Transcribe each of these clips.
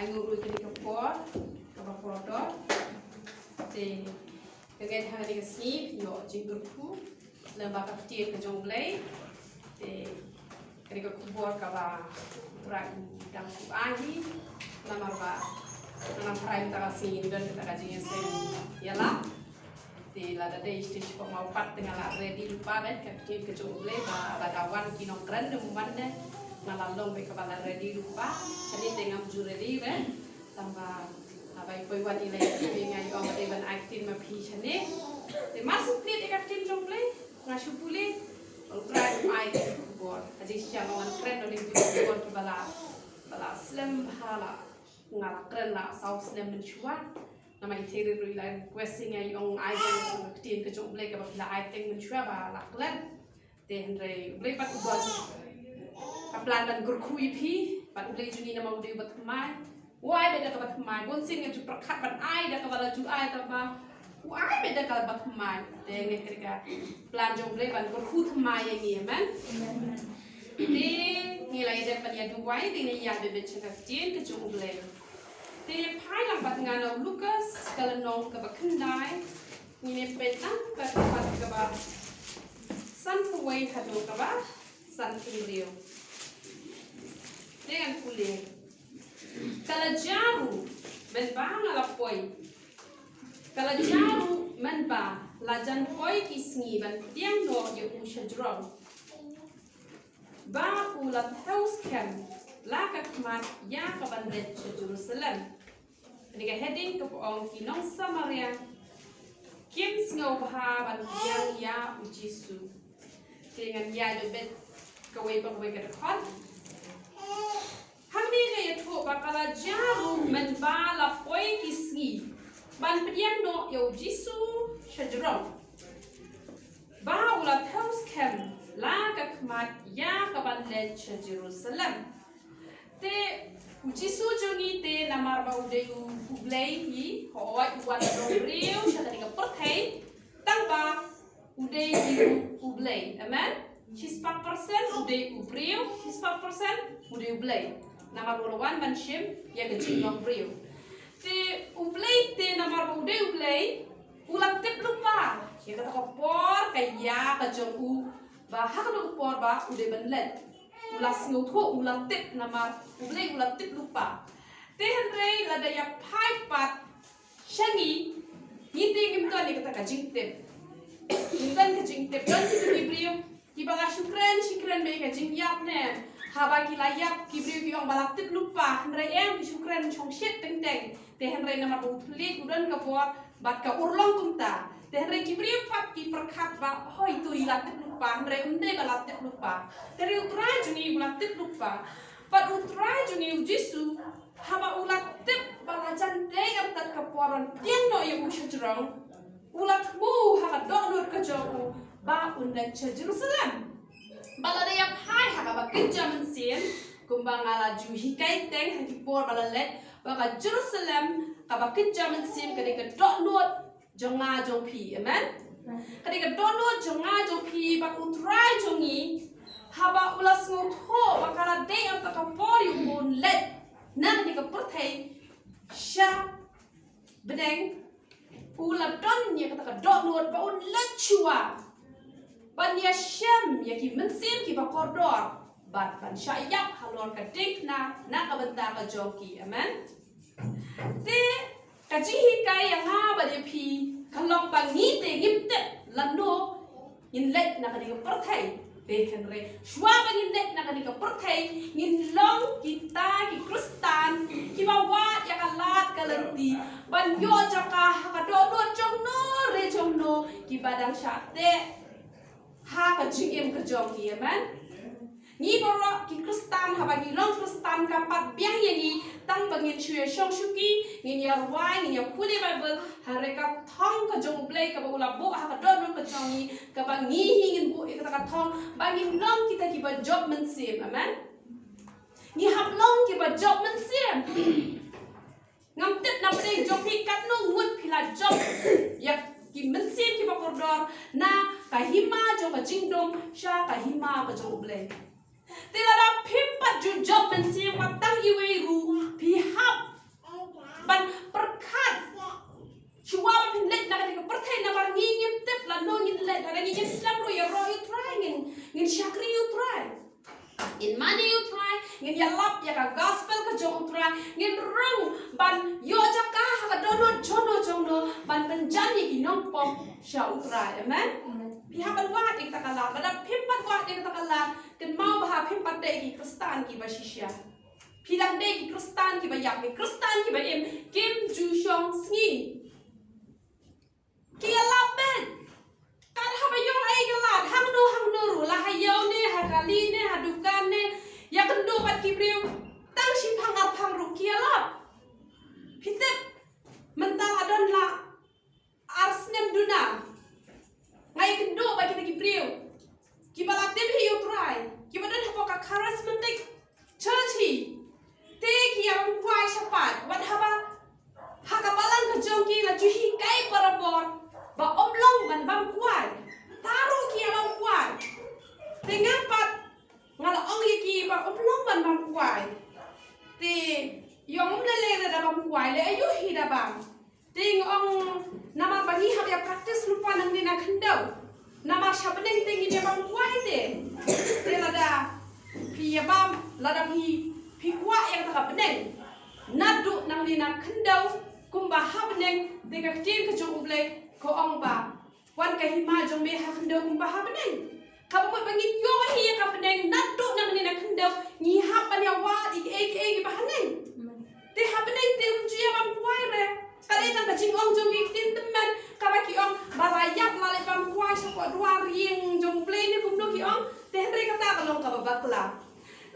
ngurui ke kapor do te kaget hari ke sini yo jingurku lembah kaptir ke jonglei te ketika kubur kaba terakhir dan kuahi nama ba nama prime takasi dan kita kajinya sen ialah di lada deh stage mau pat dengan la ready lupa kan kaptir ke jonglei ba badawan kinong keren demande nalalong be kaba la ready lupa jadi dengan jureri kan tambah abai poiwan ilai ngai om devan actin ma phi chane te masuk plate actin jonglei ngasu pule ultra ai kubur aji sialan keren oleh kubur ki bala slim hala ngala keren la sau slim mencuat nama iteri ruilan questing ai ong ai actin ke jonglei ka bala ai teng mencuat ba la klen te hendre blai pat kubur kaplan dan gurkhui phi pat blai juni nama ude bat mai why beda kabat mai bon sin nge prakat ban ai da kabala ju ai ta ba why beda kabat mai de nge krika plan jonglei ban ko khut mai yang ni man de ni lai de pan ya du wai de ni ya de chaka tien ke jonglei de pai lam bat ngana Lucas kala nong ka ba khandai ni ne petang ka pat ka ba san kuwai hado ka ba san kimrio dengan kulit kalau jaru menba ngalapoi kalau jaru menba lajan poi kisngi ban tiang no ye ushadron ba ulat house camp laka kmat ya kaban red Jerusalem ini heading ke ong kinong Samaria kim sngau ba ban tiang ya ujisu dengan ya lebet kawai ke dekat Hamni kaya tu bakala jaru menbala poi kisni ban pediam no yo jisu shajrom ba ulat house camp la kakmat ya kaban led Jerusalem te jisu jongi te namar ba ude ublei hi hoi uwan robreu shakani ka perthai tangba ude ublei amen 60% ude ubreu 60% ude ublei Namar bulawan manshim ya kecil long brio. Te ublei te namar ude ublei ulat tip lupa. Ya kata kopor kaya kajong u bahak do kopor ba ude benlet. Ulas ngutho ulat tip namar ublei ulat tip lupa. Te henrei lada ya pai pat shangi ngiti ngimton ni kata kajing tip. Ngimton kajing tip don ti brio. Kibaga shukran be kajing yap ne. Haba kilayap kibriu ki ong balak tip lupa henry em ki syukran chong shit teng teng te henry nama bu plit udan ka buat bat ka urlong kumta te henry kibriu pat ki perkat ba hoi tu ilat tip lupa henry unde balak tip lupa teri utrai juni ulat tip lupa pat utrai juni ujisu haba ulat tip balajan teng am tat ka poron tiang no ye usha jrong ulat mu haka dok nur ka joku ba undan Jerusalem Balada yang hai haka kerja mensin kumbang ala juhi kaiteng haki por balalet baka Jerusalem kaba kerja mensin ketika dok nuot jonga jongpi amen ketika dok nuot jonga jongpi bak utrai jongi haba ulas ngutho bakala day am taka por yung let na ketika perthai sha bedeng ulat don nya ketika dok nuot ba un let chua Banya syam yaki mensim ki bakordor bat ban syayap halor kadik na kabenta ka joki amen te kajihi kai yang ha bade pi kalong bangi te ngimte lando in let na kadika perthai be henre shwa bangin let na kadika perthai ngin long kita ki kristan ki bawa ya kalat kalanti ban yo jaka hakadodo jongno re jongno ki badang syate ha ka jingem ka jogi amen ni boro ki kristan ha bagi long kristan ka pat biang yani tang bangin chue shong shuki ngin ya wai ngin ya puli bible ha re ka thong ka jong play ka bula bo ha ka don ka jongi ka bangi ngin bu ka ka thong bangin long kita ki ba job men sim amen ni hab long ki ba job men sim ngam tet na pre job pi kat no ngut pila job ya ki men sim ki ba kordor na kahima jong ka jingdom sha kahima ka jong blay Tilada pimpat ju job men sim patang iwe ru pi hap ka jong utrai ngin rong ban yo jaka ka dono jono ban penjani ki nong pom sha utrai amen pihaban wa ik takala pada pimpat wa ik takala ken mau bah pimpat de ki kristan ki basisya pilang de ki kristan ki bayak ki kristan ki ba em kim ju shong sngi kia laben kan ha ba yo ai galat hang no ru la ha yo ne ha kali ne ha dukan ne ya kendo pat ki priu tang si phang ru kia lap pitep mental adon la arsnem duna ngai kendo ba ki priu ki bala tem hi yo try ki badan ha ka charismatic churchy te ki am kwai sapat wat ha ba ha ka balan ka jong ki la chu hi kai parabor ba om long ban bam kwai taru ki am kwai te ngapat ngala ong ki ba om long ban bam kwai te yong le da bam kwai le ayu hi da bang ting ong nama bagi ha ya practice lupa nang ni na khendau nama shabneng ting ni bam kwai te lada pi ya bam lada pi kwa yang tak beneng nadu nang ni na khendau kumba ha beneng de ka tin ka jong uble ko ong ba wan ka hima jong me ha khendau kumba ha beneng ka ba bangin yo hi ka beneng nadu nang ni na khendau ni ha pan ya wa di ke ba haneng te ha beneng te unju ya bam kwai re kali nang ka jing ong jong tin teman ka ba ki ong barayap la le bam kwai sa ko dua rieng jong ple ni kum do ki ong te hendre kata ka long ka ba bakla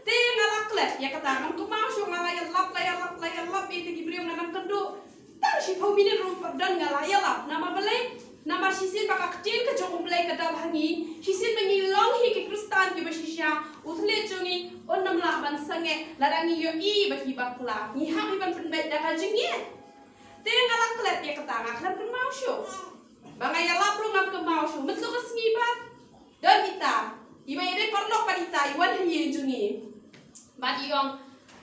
te ngalaklet ya kata am ko mau so ngalaya lap itu gibrium nanam kendu tang si pau mini rum dan ngalaya lap nama bele nama sisin baka kecil ke jong ble ka da bhangi sisin bangi long hi ke kristan ki basisya utle jongi onam la ban sange larangi yo I baki bakla ni ha bi ban penbet da ka jingi te ngalaklet ya kata ngaklan kan mau so bangaya lap ru ngam ke mau so metlo ka sngi bat dan kita iba ide perlok panita iwan hi jongi Badi ong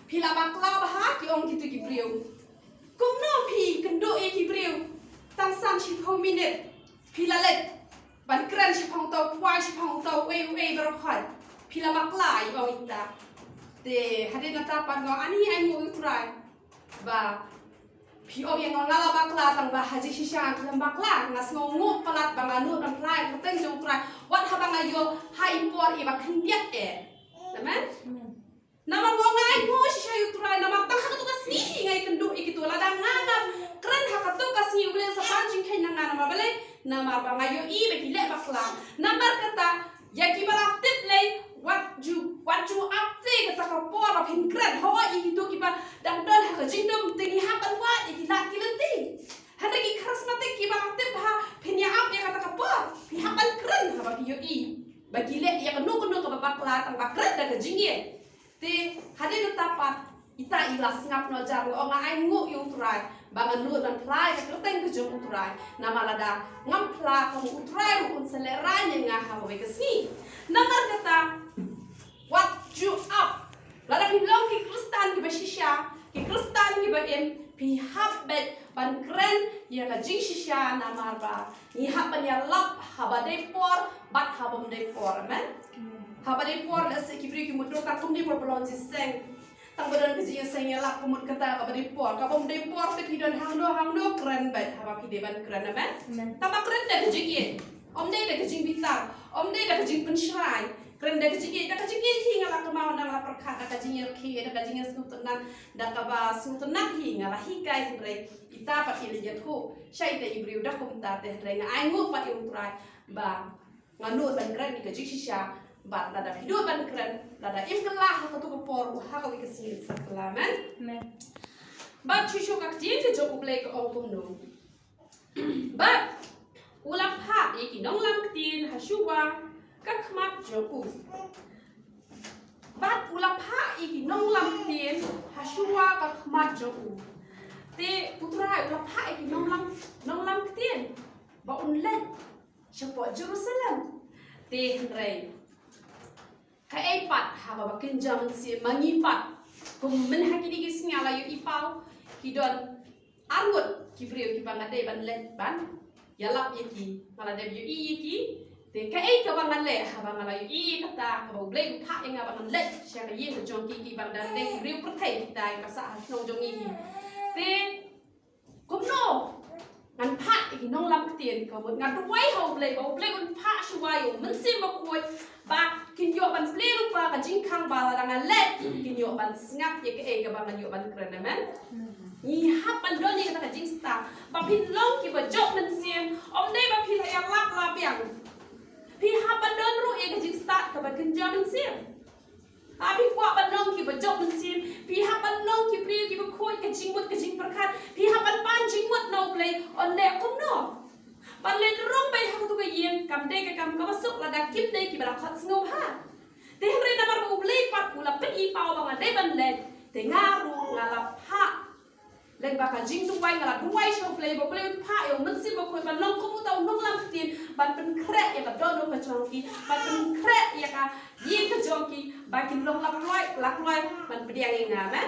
pila bakla baha ki ong gitu gibriu. Kum no pi kendo e gibriu. Tang san si pau minute. Pila let. Ban kran si pau tau kwa si pau tau we berokhat. Pila bakla i ong ita. Te hade nata pan ngo ani ai ngo utrai. Ba pi ong yang ngala bakla tang ba haji shisha kelam bakla ngas ngo palat banganu dan plai keteng jong utrai. Wat habang ayo hai impor i ba khendiat e. Amen. Nama ngai mo si utrai nama tang haka tu kasni ngai kendu ikitu lada ngangam keren haka tu kasni ule sa pancing kai nanga nama bale nama bangayo I beki le bakla nama kata ya ki bala tip le what you up te kata ka por of hin kren hawa ikitu ki ba dang don haka jingdom tingi hapan wa ikila kilenti handa ki charismatic ki bala tip ha pinya up ya kata ka por pi hapan kren haba ki yo I bagi le ya kanu ka bakla tang bakret da ka jingye te hade tapat ita ilas ngap no jar lo nga ai ngu yu trai bangan nu dan plai ka keteng ke jong utrai nama lada ngam pla ko utrai un selera nga ha we kesni nama kata what you up lada bilong ki kristan ki basisya ki kristan ki ba em pi habet ban kren ya ka jing shisha nama ba ni haban ya lap habade por bat habam de por amen habade por la se kibri ki mudro ta tum di por belon seng tang badan ke jing seng ya lap kumut kata habade por ka bom de por te pidon hang do keren bet haba pi de ban keren amen tama keren de jing ye om de ke jing bitar om de ke jing pensyrai keren de ke jing ye hinga la kemau nang la perkhat ka jing ye ki da jing ye sutunan da ka ba sutunan hinga la hikai hre ita pa ile je thu shai te ibriu da kum ta te hre nga ai ngu pa yu trai ba nganu ban keren ni ke jing shisha ba lada hidup ban keren lada im kelah ha tu por ha ka ke sin saklamen ba chisho ka ti te jo uble ko ong kum no ba ulap ha iki nong lam ktin ha shuwa ka khmat jo u ba ulap ha iki nong lam ktin ha shuwa ka khmat jo u te putra ulap ha iki nong lam ktin ba unlet shapo Jerusalem te hrei ka pat ha ba kinjam si mangipat kum men hakini ki singala yu ipau kidon arngut ki priu ki bangade ban let ban yalap yeki mala de yu yeki Te kai ka bangan le ha bangan la I kata ka bau blei tha yang bangan le sia ka yin ka jong ki bang dan le riu perthai kita ka sa nong jong I te kum no ngan pha ki nong lam tiền ka một ngan wai ho blei bau blei un pha shwai mun sim ma koi ba kin yo ban blei lu pa ka jing khang ba la dangan le kin yo ban ngap ye ka bangan yo ban kren men ni hap ban don ni ka jing sta ba pin long ki ba job men sim om dei ba pin ya lap la piang Pi hapan don ru ye kajing start ka ba kenja men sim. Abi kwa ban long ki ba job men sim. Pi hapan long ki priu ki ba khoi kajing mut kajing perkhat. Pi hapan pan jing mut no play on le kum no. Ban le rong bai ha tu ka yen kam de ka kam ka masuk la da kim de ki ba khat sngo ha. Te hre na mar bu play pat ula pe I pau ba de ban le. Te ngaru ngala ha. Leng ba ka jing tu bai ngala duai show play bo play pa yo men sim ba khoi ban long ko mu tau nong lam tin ban pen kre ya ka don ka chongki ban pen kre ya ka yin ka chongki ba kin long lak loi ban pediang nga men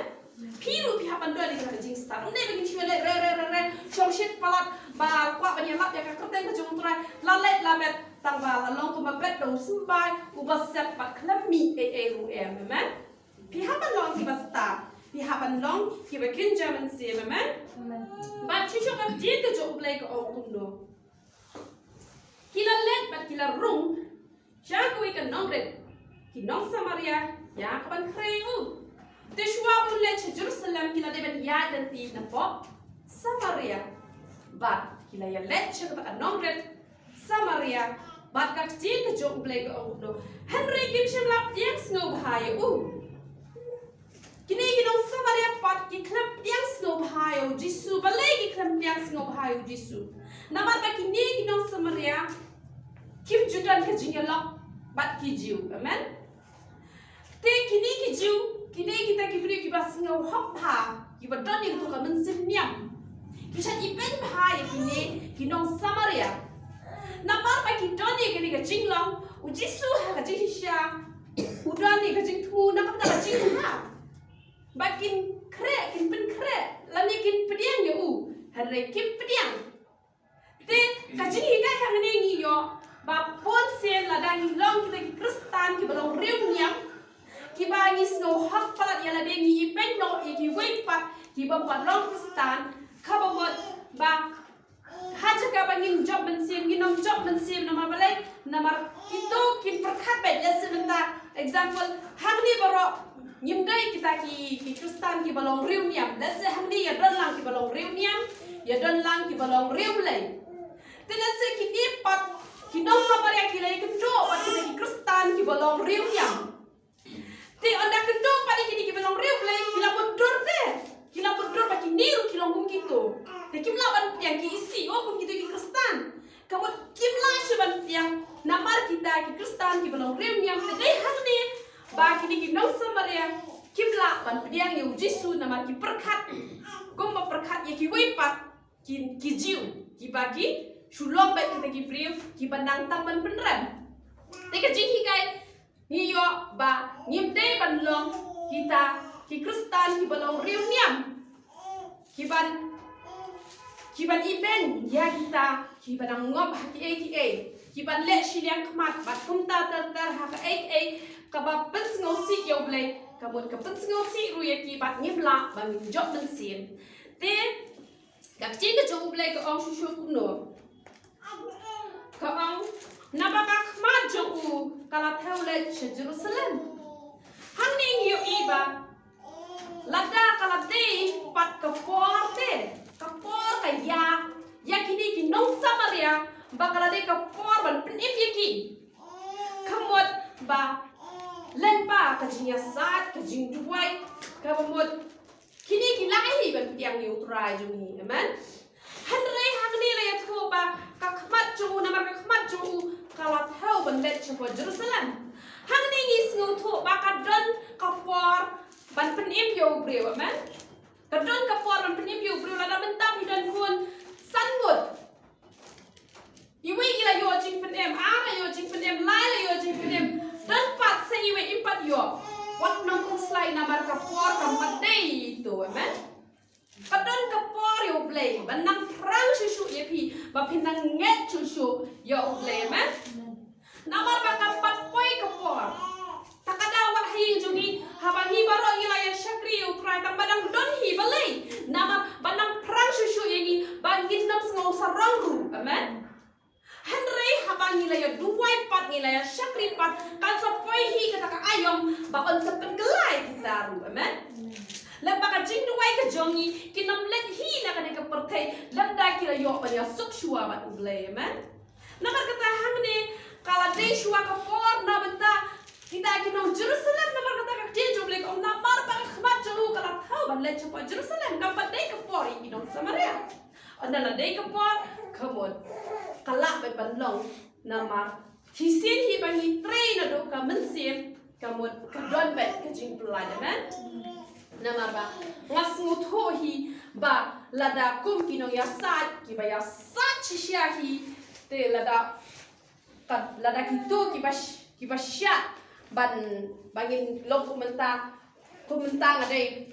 piru pi hapan do ni ka jing star ne ba kin chwe le re chong shit palat ba kwa ba ya lap ya ka kten ka chong trai la le la met tang ba la long ko ma pet do sim bai u ba set ba klam mi ru em men pi hapan long ki ba star Pi hapan long ki ba kin German sim men ba chi cho ka dia ka jo play ko ong kum no kila let ba kila rung ja ko ka nong red ki nong Samaria ya ka ban kreu te shwa bun le che Jerusalem kila de ben ya dan ti na po Samaria ba kila ya let che ka nong red Samaria ba ka dia ka jo play ko ong no Henry kim shem lap yang snow bhai Kini ginong Samaria pat ki klem piang snow bhayo Jisu balai ki klem piang snow bhayo Jisu namar ba kini ginong Samaria kim judan ka jingelok bat ki jiu amen te kini ki jiu kini kita ki bri ki ba snow hok pha ki ba don ni to ka men sim nyam ki chan I pen bha ya kini ginong Samaria namar ba ki don ni kini ka jinglong u Jisu ha ka jihisha u don ni ka jing thu na ka ta jing ha Bakin kre, kin pen kre, lani kin pediang ya hari kin pediang. Te kajing hikai kang nengi yo, ba pon sen ladang long kita ki Kristen ki balong riu nyam, ki ba ngi snow hak palat ya ladang ngi pen no ki wait pat ki ba pat long Kristen, ka ba haja ka ba ngin job ben sen ngi nom job ben sen nama balai nama itu kin perkhat bet ya sebentar example hangni baro Nyimdai kita ki Kristen ki balong riu niam, lese hamni ya don lang ki balong riu niam, ya don lang ki balong riu lei. Te lese ki ni pat ki dong Samaria ki lei kendo pat ki Kristen ki balong riu niam. Te onda kendo pat ki balong riu lei ki la mundur te. Ki la mundur pa ki niru ki long gitu. Te kim la ban yang ki isi oh kum gitu ki Kristen. Kamu kim la shuban yang namar kita ki Kristen ki balong riu niam te dei hamni ba kini ki nong Samaria kimla ban pediang yu Jisu nama ki perkhat gomba perkhat ye ki weipat ki jiu ki bagi shulom ba kita ki priu ki bandang tamban penrem te ka jing hikai ni yo ba nyimde ban long kita ki Kristen ki balong riu niam ki ban iben ya kita ki badang ngob ki ban le shiliang khmat bat kumta tar ha ka kaba pens ngosi yo blai kamut ka pens ngosi ru ye ki bat ngibla ba min job ben sin te ka chi ka jo blai ka ong shu no ka ong na ba ka khma jo kala theule che Jerusalem hang ning yo iba lada kala de pat ka porte ka por ka ya kini ki nong Samaria ba kala de ka por ban pen if ye ki kamut ba len pa ka jinya sat ka jing duai ka bamot kini ki lai ban piang yu trai ju ni amen hanrei hangni le tho ba ka khmat ju na ma ka khmat ju kala thau ban let cho Jerusalem hangni ngi snu tho ba ka don ka por ban pen im yo breu amen ka don ka por ban pen im yo breu la da ben tam dan kun sanmut iwi ila yo jing pen em ara yo jing pen em lai la yo jing pen em dan pat sa iwe impat yo wat nong kung slide na marka por kam padai itu amen padon ka por yo play banang prang susu ye pi ba pinang nget susu yo play amen Namar bakal patpoi kepor. Takada wat hi jungi habangi baro ilaya syakri utrai tam badang don hi balai. Nama badang perang susu ini bangin nam sengau sarangru. Amen. Henry habangi ilaya duai pat ilaya syakri pat kan sapoi hi kata ka ayom bakon sepen kelai kita ru. Amen. Lembaga jing duai ke jongi kinam let hi na kane ke pertai lemda kira yo banya suksua bat ublay. Amen. Namar kata hangne kala dei shua ke por na benta kita kinong Jerusalem namar kata kak dia joblek om namar bang khmat jolu kala thau ban le chapa Jerusalem kampat dei ke por kinong Samaria. Andala dei ke por khamon kala be ban long namar hisin hi bangi train ado ka mensim kamon kadon bet ke jing pelai man. Namar ba ngas ngutho hi ba lada kum kinong ya sat ki ba ya sat chisia hi te lada kat lada kitu ki ba syat bangin log kumenta ngadai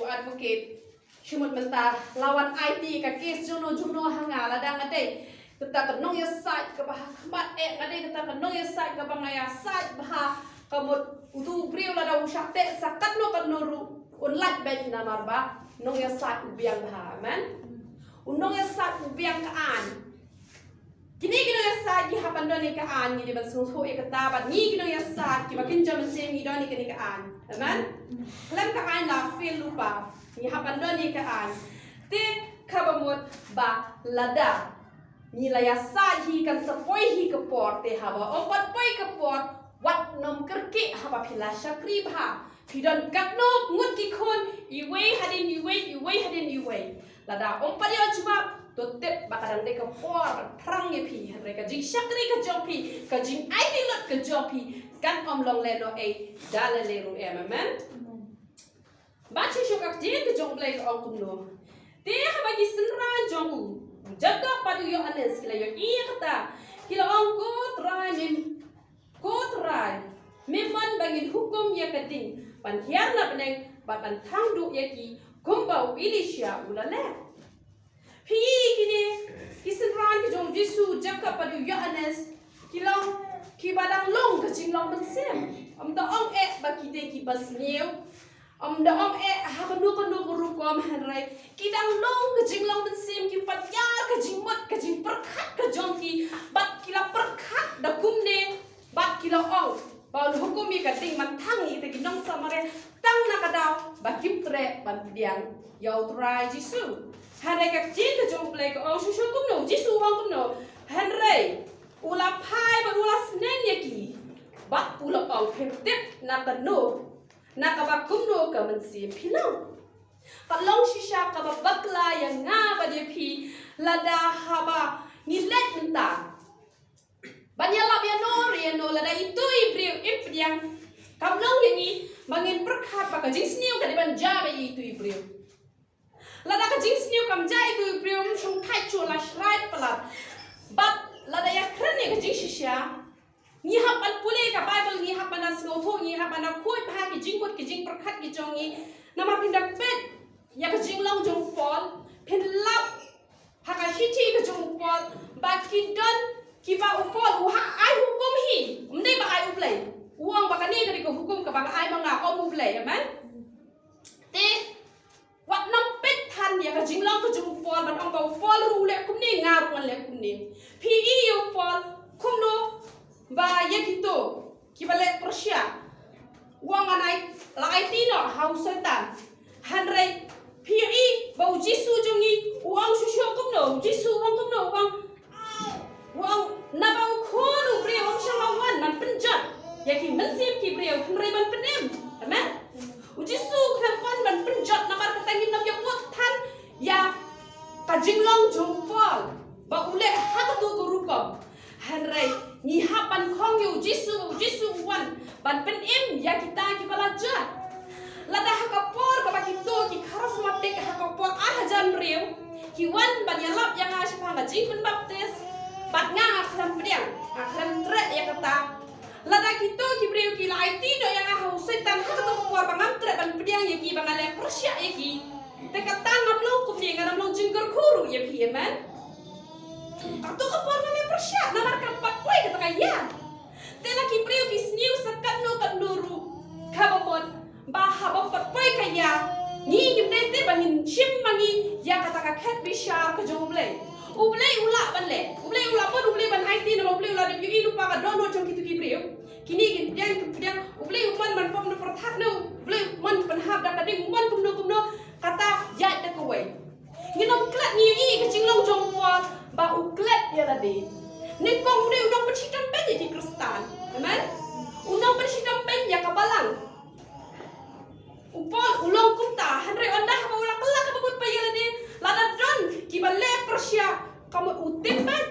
advocate shumut menta lawan IT ka case juno hanga ladang ngadai kita kenong ya site ka bah khmat ngadai kita kenong ya site ka bangaya site bah kamut utu priu lada usyate sakat no kanuru unlat bet namar ba nong ya site ubiang bah amen unong ya site ubiang kaan kini kino ya saat ki hapan doni ka an ni ban suho e kata bat ni kino ya saat ki bakin jam sem ni doni ka an amen lam ka an la feel lupa ni hapan doni ka an te kabamot ba lada ni la ya saat hi kan sapoi hi ka por te hawa opat poi ka por wat nom kerki haba phila syakri bha pidon katno ngut ki khon iwe hadin lada opat yo cuma totep bakadang deka por perang ye pi mereka jing syakri ke jopi ke jing IT lot ke jopi kan om long leno dalale ru amen bachi syokak je ke jong blai om kumno te ha bagi senra jongu jaga padu yo anes kila yo kata kila om ko trai memang bagi hukum ya keding pan hiar na beneng batan thangdu ye ki kumbau ilisha ulale Pi kini kisenran ki jong Jesu jaka padu ya anes kilong ki badang long ke jing long bensem am da ong ba ki de ki bas new am da ong ha kanu guru ko am hanrai ki dang long ke jing long bensem ki pat yar ke jing mat ke jing perkhat ke jong ki bat kila perkhat da kumne bat kila ong ba hukum mi ka ting man thang ni te ki nong samare tang na kadau ba kim tre ban piang yau trai Jesu Henry ka jin ke jong play ko ong susu kum no Jesu wang kum no Henry ula pai ba ula sneng ye ki bat ula ong pemtep na ka no na ka ba kum no ka man si pinang ka long shisha ka ba bakla yang nga ba de pi lada haba ni let menta banyala ya no lada itu ipriang kam long ye ni bangin perkhat ba ka jing sniu ka de ban ja ba itu ipriang lada ka jing sniu kam jai tu prium shung thai chu la shrai pala but lada ya khrane ka jing shisha ni hapan pule ka bible ni hapan as no tho ni hapan na khoi pha ki jing kot ki jing prakhat ki chong ni nama pindak pet ya ka jing long jong pol phin lap ha ka hithi ka jong pol ba ki don ki ba upol u ha ai hukum hi umdei ba ai uplay uang ba ka ni ka di ko hukum ka ba ai ba nga om uplay amen te wat nam pet than ya ka jinglang ka jung pol ban ong ba pol ru le kum ni ngar wan le kum ni pi i yo pol kum no ba ye kito ki ba le persia wang anai la IT no house setan hanre pi i ba Jesu jungi uang susu kum no Jesu wang kum no wang na ba ko no bre wang shalawan man penjat ya ki mensim ki bre hanre ban penem amen Jesu khapan ban penjat namar katangin nam ya pot than ya kajinglong jongpol ba ule hakatu gurukom hanrai ni hapan khong yu Jesu wan ban penem ya kita ki balaja lada hakapor ba kito ki charismatic hakapor ahajan riu ki wan ban yalap yang asipang jing pen baptis bat nga akhram priang akhram tre ya kata lada kito ki priu ki IT do yang ahau setan hakatu por bangam tre ban priang ya ki bangale persya ya ki te katang amlo kum ni ngaram long jingger khuru ya pi man Katu kapor na persya namar kapat poy kata kaya. Tela ki priu ki sniu sakat no kaduru. Kabamon bahaba pat poy kaya. Ni gimdete bangin shim mangi ya kata kaket bisha ka jomble. Ublay ula banle. Ublay ula pun ublay ban IT na ublay ula de yugi lupa ka dono chong kitu ki priu. Kini kemudian ublay uman man pom no perthak no. Ublay uman penhab dak kading uman kumno kata ya dak kawai. Nginom klat ni i kecing long jong wa ba uklet ya tadi. Ni kong ni unang pensitam pen di Kristan. Amen. Unang pensitam pen ya kabalang. Upol ulong kumta hanre ondah ba ulang kelak ka babut payala ni lada don kibale persya kamu utim ban.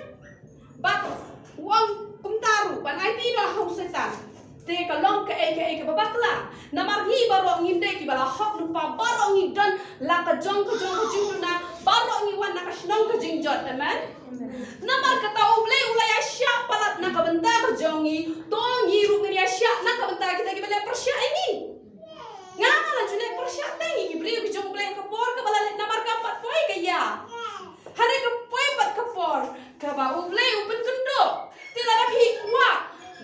Bat uang kumtaru ban IT no hau setan. Te kalong ke babakla namar hi baro nginde ki bala hok lupa baro ngi don la ka jong na baro ngi wan na ka shnong ka jingjot amen namar kata ulay asya palat na ka benta ka jongi to ngi ru ngi asya na ka benta kita ki bala persya ini ngala jule persya tangi ki bri ki jong ka por ka bala namar ka pat poy ka ya hare ka poy pat ka por ka ba ulay upen kundo tila na hi kwa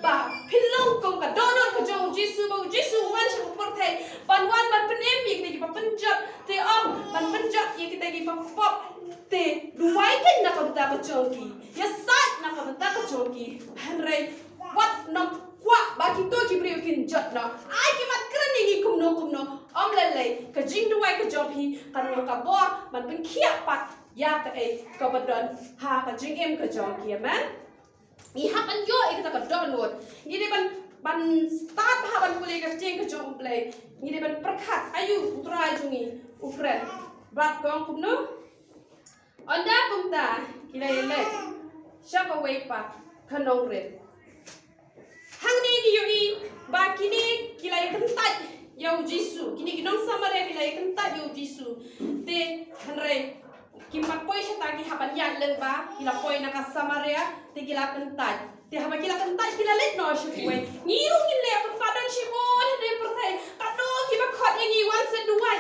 ba pilong kong ka donor ka jong Jesu wan siya pertai ban penem ya kita gipa penjat te ban penjat ya kita gipa pop te duwai kan na ka benta ka jongki ya sat na ka benta ka jongki hanrei wat nam kwa ba kito ki brio kin jot na ai ki mat krani gi kumno lele ka jing duwai ka jongki kan ka bo ban pen khiak pat ya ka ka badon ha ka jing em ka jongki amen. Ni hapan yo kita ka download. Ni de ban start haban kule ka ceng ka jong play. Ni de ban perkat ayu utrai jungi ukren. Brat kong kumno. Onda kumta kila yele. Shaka wei pa kanong red. Hang ni ki yo i ba kini kila kentat yo Jesu. Kini kinong samare kila kentat yo Jesu. Te hanre kimak poi syata ki hapan yan leng ba kila poi na kasamaria te kila kentat te haba kila kentat kila let no shwe ngiru ngile ko padan shibon de pertai kado ki ba khot yangi wan se duai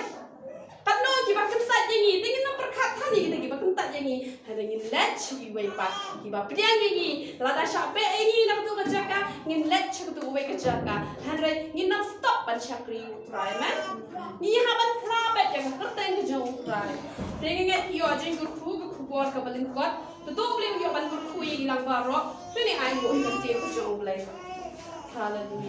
kado ki ba kentat yangi te ngin perkat thani ki ba kentat yangi hada ngin let shwi wei pa ki ba pdiang yangi lada shabe yangi na tu ka jaka ngin let chhu tu wei ka jaka hanre ngin nam stop ban shakri try man ni haban prabet yang kerteng ke jong try Tengenget yo jeng gurku bor ka balin kot to blim yo ban gurku yi lang barok tuni ai mo ngan te ko jong blai hallelujah.